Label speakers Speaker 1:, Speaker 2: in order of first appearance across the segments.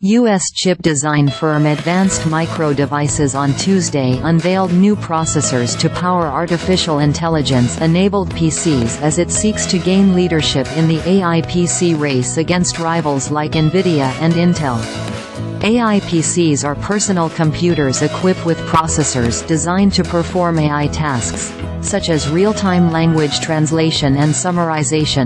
Speaker 1: U.S. chip design firm Advanced Micro Devices on Tuesday unveiled new processors to power artificial intelligence-enabled PCs as it seeks to gain leadership in the AI PC race against rivals like Nvidia and Intel. AI PCs are personal computers equipped with processors designed to perform AI tasks, such as real-time language translation and summarization.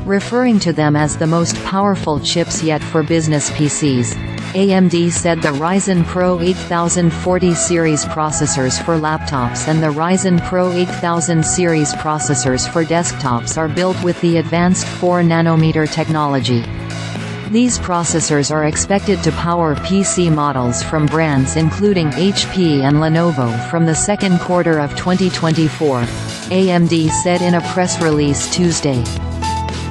Speaker 1: Referring to them as the most powerful chips yet for business PCs, AMD said the Ryzen Pro 8040 series processors for laptops and the Ryzen Pro 8000 series processors for desktops are built with the advanced 4nm technology. These processors are expected to power PC models from brands including HP and Lenovo from the second quarter of 2024, AMD said in a press release Tuesday.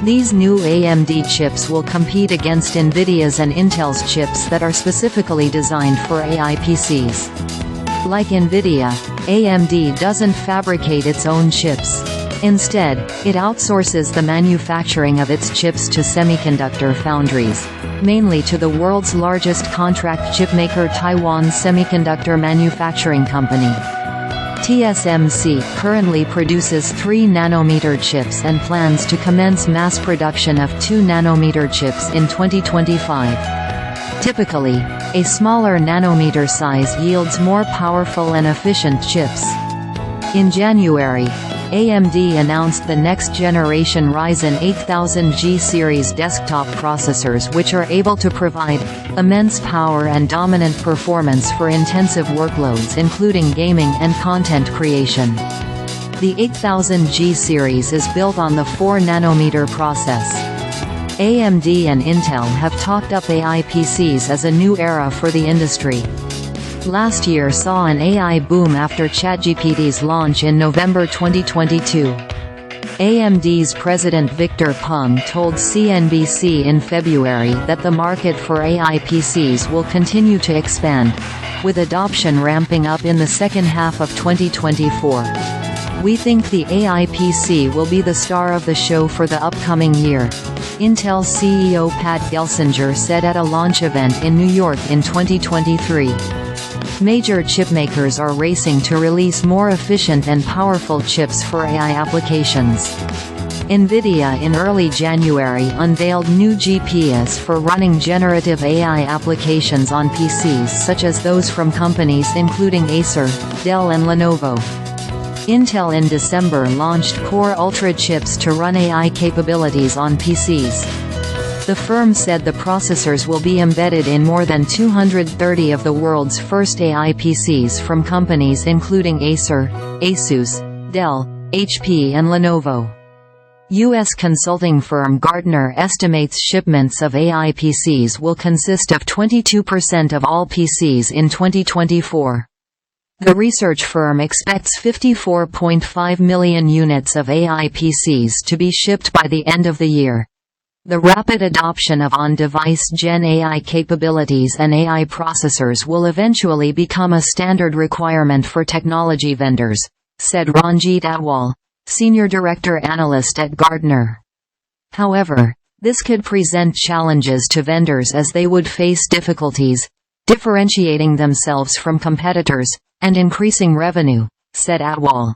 Speaker 1: These new AMD chips will compete against Nvidia's and Intel's chips that are specifically designed for AI PCs. Like Nvidia, AMD doesn't fabricate its own chips. Instead, it outsources the manufacturing of its chips to semiconductor foundries, mainly to the world's largest contract chipmaker Taiwan Semiconductor Manufacturing Company. TSMC currently produces 3nm chips and plans to commence mass production of 2nm chips in 2025. Typically, a smaller nanometer size yields more powerful and efficient chips. In January, AMD announced the next-generation Ryzen 8000G series desktop processors which are able to provide immense power and dominant performance for intensive workloads including gaming and content creation. The 8000G series is built on the 4nm process. AMD and Intel have talked up AI PCs as a new era for the industry. Last year saw an AI boom after ChatGPT's launch in November 2022. AMD's president Victor Peng told CNBC in February that the market for AI PCs will continue to expand, with adoption ramping up in the second half of 2024. "We think the AI PC will be the star of the show for the upcoming year," Intel CEO Pat Gelsinger said at a launch event in New York in 2023. Major chipmakers are racing to release more efficient and powerful chips for AI applications. Nvidia in early January unveiled new GPUs for running generative AI applications on PCs such as those from companies including Acer, Dell and Lenovo. Intel in December launched Core Ultra chips to run AI capabilities on PCs. The firm said the processors will be embedded in more than 230 of the world's first AI PCs from companies including Acer, ASUS, Dell, HP and Lenovo. U.S. consulting firm Gartner estimates shipments of AI PCs will consist of 22% of all PCs in 2024. The research firm expects 54.5 million units of AI PCs to be shipped by the end of the year. The rapid adoption of on-device GenAI capabilities and AI processors will eventually become a standard requirement for technology vendors, said Ranjit Atwal, senior director analyst at Gartner. However, this could present challenges to vendors as they would face difficulties differentiating themselves from competitors and increasing revenue, said Atwal.